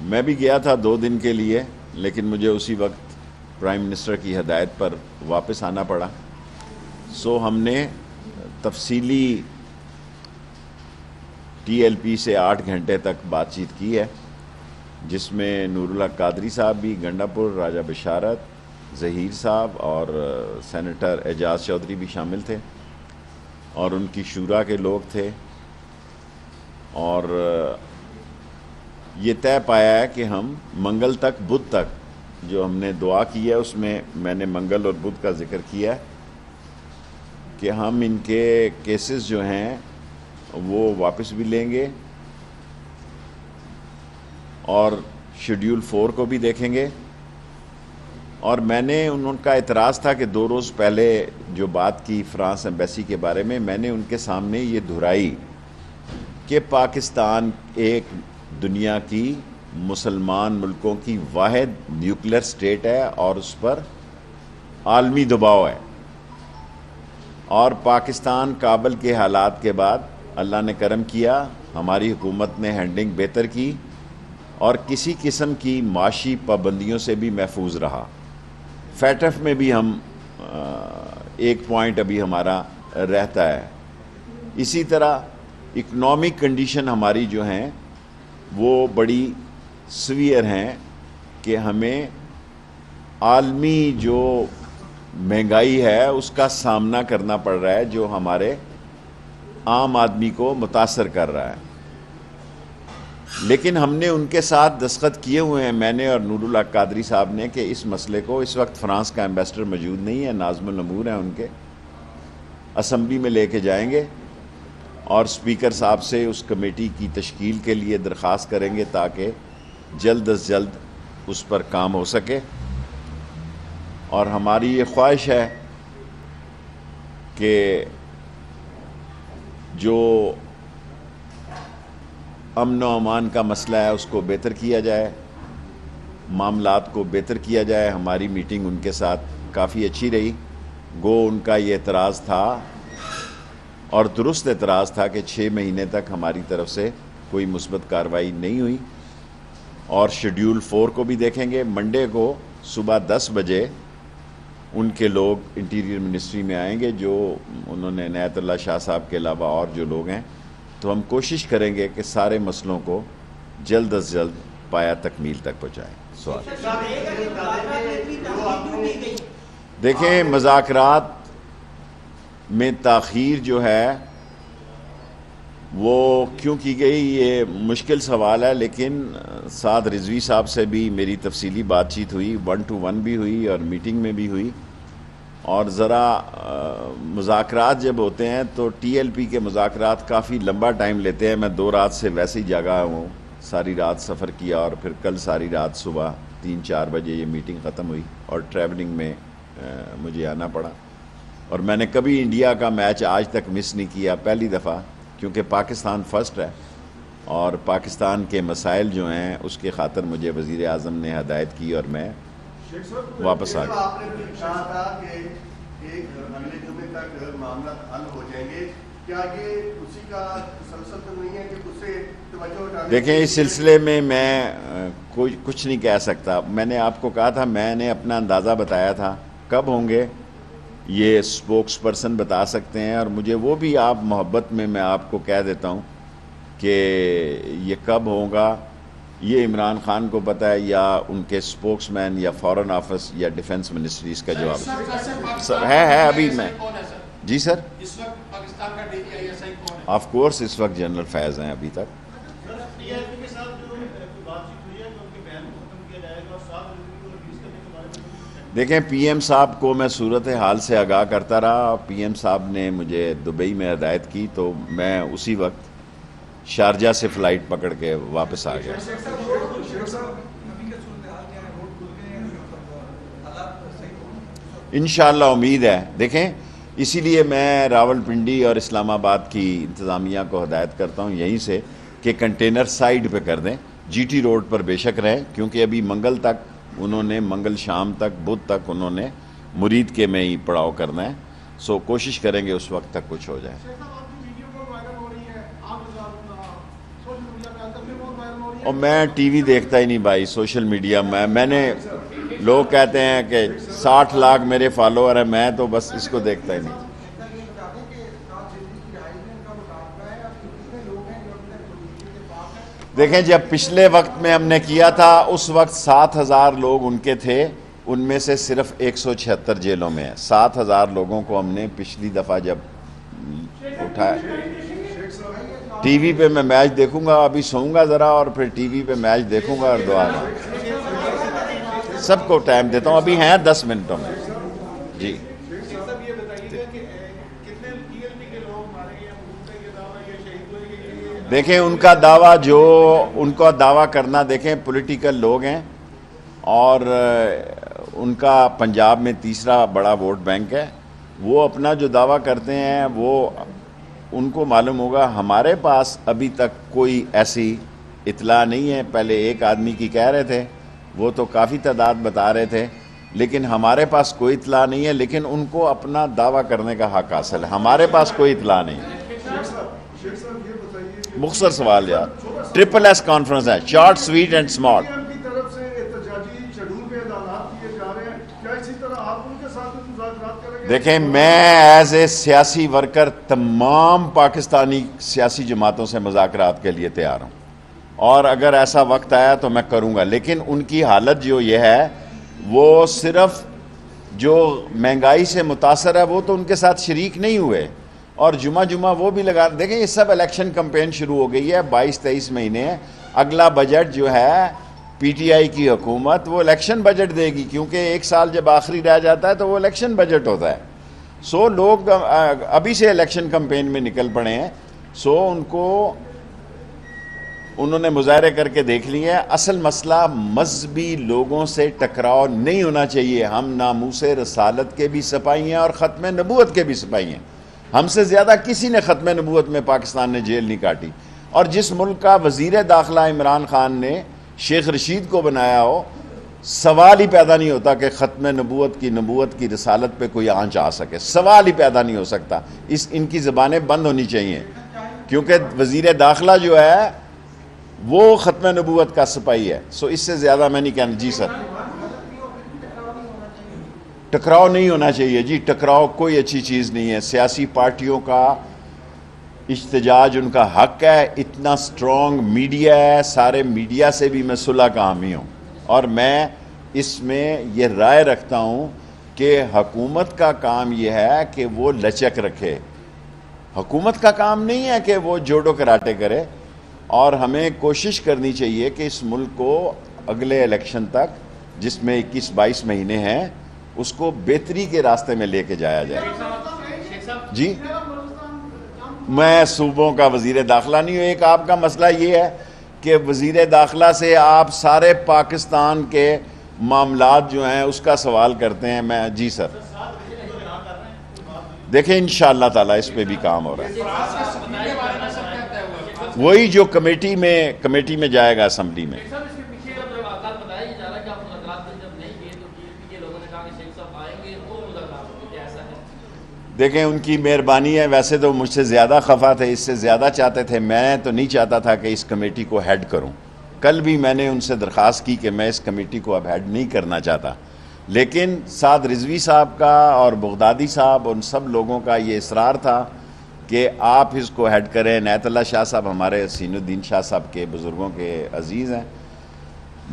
میں بھی گیا تھا 2 دن کے لیے، لیکن مجھے اسی وقت پرائم منسٹر کی ہدایت پر واپس آنا پڑا۔ سو ہم نے تفصیلی ٹی ایل پی سے 8 گھنٹے تک بات چیت کی ہے، جس میں نور اللہ قادری صاحب بھی، گنڈا پور راجہ بشارت، ظہیر صاحب اور سینیٹر اعجاز چودھری بھی شامل تھے، اور ان کی شورا کے لوگ تھے، اور یہ طے پایا ہے کہ ہم منگل تک بدھ تک جو ہم نے دعا کی ہے، اس میں میں نے منگل اور بدھ کا ذکر کیا ہے کہ ہم ان کے کیسز جو ہیں وہ واپس بھی لیں گے اور شیڈیول 4 کو بھی دیکھیں گے۔ اور میں نے ان کا اعتراض تھا کہ 2 روز پہلے جو بات کی فرانس ایمبیسی کے بارے میں نے ان کے سامنے یہ دہرائی کہ پاکستان ایک دنیا کی مسلمان ملکوں کی واحد نیوکلیر سٹیٹ ہے اور اس پر عالمی دباؤ ہے، اور پاکستان کابل کے حالات کے بعد اللہ نے کرم کیا، ہماری حکومت نے ہینڈلنگ بہتر کی اور کسی قسم کی معاشی پابندیوں سے بھی محفوظ رہا۔ فیٹف میں بھی ہم ایک پوائنٹ ابھی ہمارا رہتا ہے۔ اسی طرح اکنامک کنڈیشن ہماری جو ہیں وہ بڑی سویئر ہیں کہ ہمیں عالمی جو مہنگائی ہے اس کا سامنا کرنا پڑ رہا ہے، جو ہمارے عام آدمی کو متاثر کر رہا ہے۔ لیکن ہم نے ان کے ساتھ دستخط کیے ہوئے ہیں، میں نے اور نور اللہ قادری صاحب نے، کہ اس مسئلے کو، اس وقت فرانس کا ایمبیسڈر موجود نہیں ہے، ناظم الامور ہیں ان کے، اسمبلی میں لے کے جائیں گے اور اسپیکر صاحب سے اس کمیٹی کی تشکیل کے لیے درخواست کریں گے تاکہ جلد از جلد اس پر کام ہو سکے۔ اور ہماری یہ خواہش ہے کہ جو امن و امان کا مسئلہ ہے اس کو بہتر کیا جائے، معاملات کو بہتر کیا جائے۔ ہماری میٹنگ ان کے ساتھ کافی اچھی رہی، گو ان کا یہ اعتراض تھا اور درست اعتراض تھا کہ 6 مہینے تک ہماری طرف سے کوئی مثبت کارروائی نہیں ہوئی، اور شیڈیول 4 کو بھی دیکھیں گے۔ منڈے کو صبح 10 بجے ان کے لوگ انٹیریئر منسٹری میں آئیں گے، جو انہوں نے عنایت اللہ شاہ صاحب کے علاوہ اور جو لوگ ہیں، تو ہم کوشش کریں گے کہ سارے مسئلوں کو جلد از جلد پایا تکمیل تک پہنچائیں۔ سوال دیکھیں، مذاکرات میں تاخیر جو ہے وہ کیوں کی گئی، یہ مشکل سوال ہے، لیکن سعد رضوی صاحب سے بھی میری تفصیلی بات چیت ہوئی، 1 to 1 بھی ہوئی اور میٹنگ میں بھی ہوئی، اور ذرا مذاکرات جب ہوتے ہیں تو ٹی ایل پی کے مذاکرات کافی لمبا ٹائم لیتے ہیں۔ میں 2 رات سے ویسے ہی جاگا ہوں، ساری رات سفر کیا، اور پھر کل ساری رات صبح 3-4 بجے یہ میٹنگ ختم ہوئی، اور ٹریولنگ میں مجھے آنا پڑا۔ اور میں نے کبھی انڈیا کا میچ آج تک مس نہیں کیا، پہلی دفعہ، کیونکہ پاکستان فرسٹ ہے، اور پاکستان کے مسائل جو ہیں اس کے خاطر مجھے وزیر اعظم نے ہدایت کی اور میں واپس آ گیا۔ آپ نے کہا تھا کہ اگلے جمعے تک معاملات حل ہو جائیں گے، کیا یہ اسی کا تسلسل تو نہیں ہے کہ اس سے توجہ ہٹانے؟ دیکھیں، اس سلسلے میں کچھ نہیں کہہ سکتا۔ میں نے آپ کو کہا تھا، میں نے اپنا اندازہ بتایا تھا، کب ہوں گے یہ اسپوکس پرسن بتا سکتے ہیں، اور مجھے وہ بھی آپ محبت میں آپ کو کہہ دیتا ہوں کہ یہ کب ہوگا یہ عمران خان کو پتہ ہے، یا ان کے اسپوکس مین، یا فارن آفس، یا ڈیفنس منسٹری اس کا جواب ہے ابھی میں۔ جی سر، اس وقت پاکستان کا D G I S I کون ہے؟ آف کورس اس وقت جنرل فیض ہیں ابھی تک۔ دیکھیں، پی ایم صاحب کو میں صورتحال سے آگاہ کرتا رہا، پی ایم صاحب نے مجھے دبئی میں ہدایت کی تو میں اسی وقت شارجہ سے فلائٹ پکڑ کے واپس آ گیا۔ انشاءاللہ امید ہے۔ دیکھیں، اسی لیے میں راول پنڈی اور اسلام آباد کی انتظامیہ کو ہدایت کرتا ہوں یہیں سے کہ کنٹینر سائڈ پہ کر دیں، جی ٹی روڈ پر بے شک رہیں، کیونکہ ابھی منگل تک انہوں نے، منگل شام تک، بدھ تک انہوں نے مرید کے میں ہی پڑاؤ کرنا ہے، سو کوشش کریں گے اس وقت تک کچھ ہو جائے۔ اور میں ٹی وی دیکھتا ہی نہیں بھائی، سوشل میڈیا میں نے لوگ کہتے ہیں کہ 60 لاکھ میرے فالوور ہیں، میں تو بس اس کو دیکھتا ہی نہیں۔ دیکھیں جب پچھلے وقت میں ہم نے کیا تھا اس وقت 7,000 لوگ ان کے تھے، ان میں سے صرف 176 جیلوں میں ہیں۔ 7,000 لوگوں کو ہم نے پچھلی دفعہ جب اٹھایا۔ ٹی وی پہ میں میچ دیکھوں گا، ابھی سوؤں گا ذرا اور پھر ٹی وی پہ میچ دیکھوں گا اور دعا سب کو ٹائم دیتا ہوں، ابھی ہیں 10 منٹوں میں۔ جی دیکھیں ان کا دعویٰ جو ان کا دعویٰ کرنا، دیکھیں پولیٹیکل لوگ ہیں اور ان کا پنجاب میں تیسرا بڑا ووٹ بینک ہے، وہ اپنا جو دعویٰ کرتے ہیں وہ ان کو معلوم ہوگا۔ ہمارے پاس ابھی تک کوئی ایسی اطلاع نہیں ہے۔ پہلے ایک آدمی کی کہہ رہے تھے، وہ تو کافی تعداد بتا رہے تھے، لیکن ہمارے پاس کوئی اطلاع نہیں ہے، لیکن ان کو اپنا دعویٰ کرنے کا حق حاصل ہے، ہمارے پاس کوئی اطلاع نہیں ہے۔ مختصر سوال یار، ٹرپل ایس کانفرنس ہے، شارٹ سویٹ اینڈ اسمارٹ۔ دیکھیں میں ایز اے سیاسی ورکر تمام پاکستانی سیاسی جماعتوں سے مذاکرات کے لیے تیار ہوں، اور اگر ایسا وقت آیا تو میں کروں گا، لیکن ان کی حالت جو یہ ہے وہ صرف جو مہنگائی سے متاثر ہے وہ تو ان کے ساتھ شریک نہیں ہوئے، اور جمعہ وہ بھی لگا۔ دیکھیں یہ سب الیکشن کمپین شروع ہو گئی ہے، 22-23 مہینے، اگلا بجٹ جو ہے پی ٹی آئی کی حکومت وہ الیکشن بجٹ دے گی، کیونکہ ایک سال جب آخری رہ جاتا ہے تو وہ الیکشن بجٹ ہوتا ہے۔ سو لوگ ابھی سے الیکشن کمپین میں نکل پڑے ہیں، سو انہوں نے مظاہرے کر کے دیکھ لیے ہیں۔ اصل مسئلہ مذہبی لوگوں سے ٹکراؤ نہیں ہونا چاہیے۔ ہم ناموس رسالت کے بھی سپاہی ہیں اور ختم نبوت کے بھی سپاہی ہیں۔ ہم سے زیادہ کسی نے ختم نبوت میں پاکستان نے جیل نہیں کاٹی، اور جس ملک کا وزیر داخلہ عمران خان نے شیخ رشید کو بنایا ہو، سوال ہی پیدا نہیں ہوتا کہ ختم نبوت کی رسالت پہ کوئی آنچ آ سکے، سوال ہی پیدا نہیں ہو سکتا۔ ان کی زبانیں بند ہونی چاہیے، کیونکہ وزیر داخلہ جو ہے وہ ختم نبوت کا سپاہی ہے۔ سو اس سے زیادہ میں نہیں کہنا۔ جی سر، ٹکراؤ نہیں ہونا چاہیے جی، ٹکراؤ کوئی اچھی چیز نہیں ہے۔ سیاسی پارٹیوں کا احتجاج ان کا حق ہے، اتنا سٹرونگ میڈیا ہے، سارے میڈیا سے بھی میں صلح کا حامی ہوں، اور میں اس میں یہ رائے رکھتا ہوں کہ حکومت کا کام یہ ہے کہ وہ لچک رکھے۔ حکومت کا کام نہیں ہے کہ وہ جوڈو کراٹے کرے، اور ہمیں کوشش کرنی چاہیے کہ اس ملک کو اگلے الیکشن تک، جس میں 21-22 مہینے ہیں، اس کو بہتری کے راستے میں لے کے جایا جائے۔ جی میں صوبوں کا وزیر داخلہ نہیں ہوں۔ ایک آپ کا مسئلہ یہ ہے کہ وزیر داخلہ سے آپ سارے پاکستان کے معاملات جو ہیں اس کا سوال کرتے ہیں۔ میں جی سر، دیکھیں انشاءاللہ تعالیٰ اس پہ بھی کام ہو رہا ہے، وہی جو کمیٹی میں جائے گا، اسمبلی میں۔ دیکھیں ان کی مہربانی ہے، ویسے تو مجھ سے زیادہ خفا تھے، اس سے زیادہ چاہتے تھے، میں تو نہیں چاہتا تھا کہ اس کمیٹی کو ہیڈ کروں۔ کل بھی میں نے ان سے درخواست کی کہ میں اس کمیٹی کو اب ہیڈ نہیں کرنا چاہتا، لیکن سعد رضوی صاحب کا اور بغدادی صاحب، ان سب لوگوں کا یہ اصرار تھا کہ آپ اس کو ہیڈ کریں۔ عنایت اللہ شاہ صاحب ہمارے حسین الدین شاہ صاحب کے بزرگوں کے عزیز ہیں۔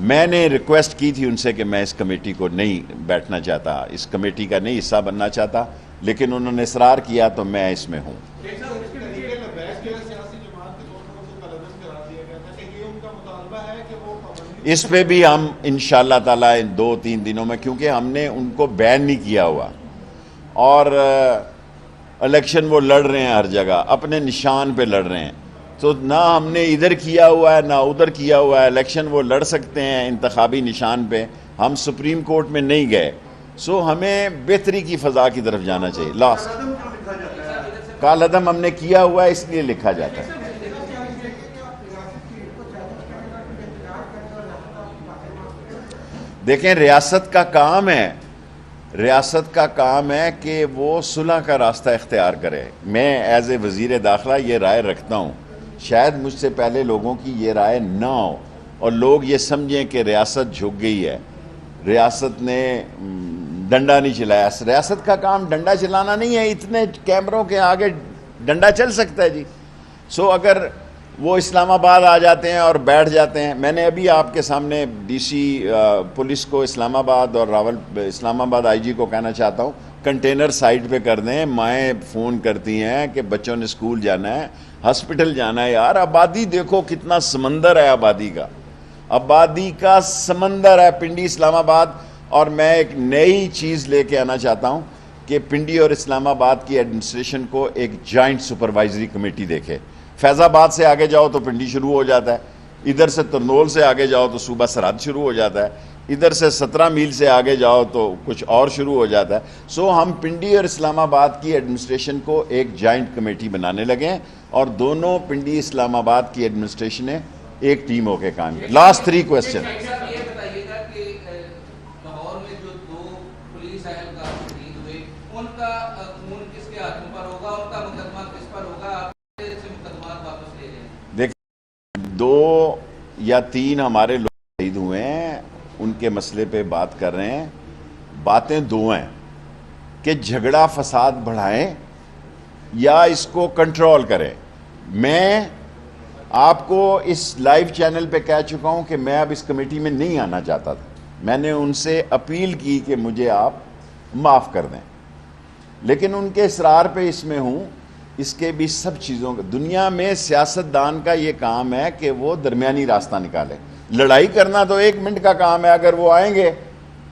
میں نے ریکویسٹ کی تھی ان سے کہ میں اس کمیٹی کو نہیں بیٹھنا چاہتا، اس کمیٹی کا نہیں حصہ بننا چاہتا، لیکن انہوں نے اصرار کیا تو میں اس میں ہوں۔ اس پہ بھی ہم انشاءاللہ تعالیٰ ان 2-3 دنوں میں، کیونکہ ہم نے ان کو بین نہیں کیا ہوا، اور الیکشن وہ لڑ رہے ہیں ہر جگہ، اپنے نشان پہ لڑ رہے ہیں، تو نہ ہم نے ادھر کیا ہوا ہے نہ ادھر کیا ہوا ہے۔ الیکشن وہ لڑ سکتے ہیں انتخابی نشان پہ، ہم سپریم کورٹ میں نہیں گئے، سو ہمیں بہتری کی فضا کی طرف جانا چاہیے۔ لاسٹ کالعدم ہم نے کیا ہوا ہے، اس لیے لکھا جاتا ہے۔ دیکھیں ریاست کا کام ہے کہ وہ صلح کا راستہ اختیار کرے۔ میں ایز اے وزیر داخلہ یہ رائے رکھتا ہوں، شاید مجھ سے پہلے لوگوں کی یہ رائے نہ ہو، اور لوگ یہ سمجھیں کہ ریاست جھک گئی ہے، ریاست نے ڈنڈا نہیں چلایا. ریاست کا کام ڈنڈا چلانا نہیں ہے، اتنے کیمروں کے آگے ڈنڈا چل سکتا ہے جی. سو اگر وہ اسلام آباد آ جاتے ہیں اور بیٹھ جاتے ہیں، میں نے ابھی آپ کے سامنے ڈی سی پولیس کو اسلام آباد اور اسلام آباد آئی جی کو کہنا چاہتا ہوں کنٹینر سائٹ پہ کر دیں. مائیں فون کرتی ہیں کہ بچوں نے اسکول جانا ہے، ہاسپٹل جانا ہے. یار آبادی دیکھو کتنا سمندر ہے، آبادی کا سمندر ہے پنڈی اسلام آباد. اور میں ایک نئی چیز لے کے آنا چاہتا ہوں کہ پنڈی اور اسلام آباد کی ایڈمنسٹریشن کو ایک جوائنٹ سپروائزری کمیٹی دیکھے. فیض آباد سے آگے جاؤ تو پنڈی شروع ہو جاتا ہے، ادھر سے ترنول سے آگے جاؤ تو صوبہ سرحد شروع ہو جاتا ہے، ادھر سے 17 میل سے آگے جاؤ تو کچھ اور شروع ہو جاتا ہے. سو ہم پنڈی اور اسلام آباد کی ایڈمنسٹریشن کو ایک جوائنٹ کمیٹی بنانے لگے ہیں اور دونوں پنڈی اسلام آباد کی ایڈمنسٹریشنیں ایک ٹیم ہو کے کام کی. Last 3 question. دیکھیں 2 یا 3 ہمارے لوگ شہید ہوئے ہیں، ان کے مسئلے پہ بات کر رہے ہیں. باتیں 2 ہیں کہ جھگڑا فساد بڑھائیں یا اس کو کنٹرول کریں. میں آپ کو اس لائیو چینل پہ کہہ چکا ہوں کہ میں اب اس کمیٹی میں نہیں آنا چاہتا تھا. میں نے ان سے اپیل کی کہ مجھے آپ معاف کر دیں، لیکن ان کے اصرار پہ اس میں ہوں. اس کے بھی سب چیزوں کا دنیا میں سیاستدان کا یہ کام ہے کہ وہ درمیانی راستہ نکالے. لڑائی کرنا تو 1 منٹ کا کام ہے، اگر وہ آئیں گے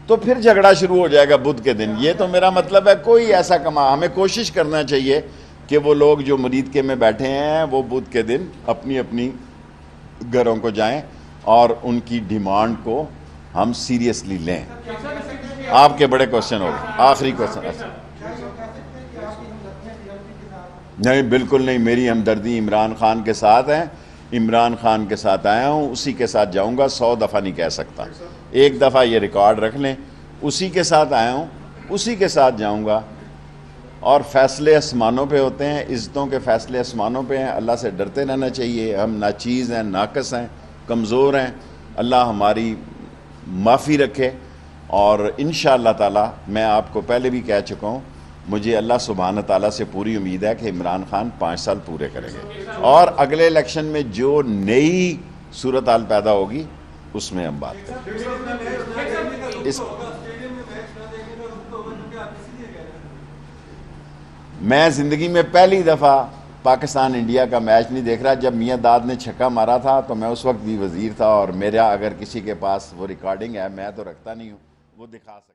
تو پھر جھگڑا شروع ہو جائے گا بدھ کے دن. یہ تو میرا مطلب ہے کوئی ایسا ہمیں کوشش کرنا چاہیے کہ وہ لوگ جو مریدکے میں بیٹھے ہیں وہ بدھ کے دن اپنی اپنی گھروں کو جائیں اور ان کی ڈیمانڈ کو ہم سیریسلی لیں. آپ کے بڑے کوشچن ہو گئے. آخری کوشچن. نہیں بالکل نہیں، میری ہمدردی عمران خان کے ساتھ ہے. عمران خان کے ساتھ آیا ہوں، اسی کے ساتھ جاؤں گا. 100 دفعہ نہیں کہہ سکتا، 1 دفعہ یہ ریکارڈ رکھ لیں. اسی کے ساتھ آیا ہوں، اسی کے ساتھ جاؤں گا. اور فیصلے آسمانوں پہ ہوتے ہیں، عزتوں کے فیصلے آسمانوں پہ ہیں. اللہ سے ڈرتے رہنا چاہیے. ہم ناچیز ہیں، ناقص ہیں، کمزور ہیں. اللہ ہماری معافی رکھے. اور انشاءاللہ تعالی میں آپ کو پہلے بھی کہہ چکا ہوں، مجھے اللہ سبحانہ تعالیٰ سے پوری امید ہے کہ عمران خان 5 سال پورے کریں گے اور اگلے الیکشن میں جو نئی صورتحال پیدا ہوگی اس میں ہم بات کریں. میں زندگی میں پہلی دفعہ پاکستان انڈیا کا میچ نہیں دیکھ رہا. جب میاں داد نے چھکا مارا تھا تو میں اس وقت بھی وزیر تھا، اور میرا اگر کسی کے پاس وہ ریکارڈنگ ہے، میں تو رکھتا نہیں ہوں، وہ دکھا سکتا.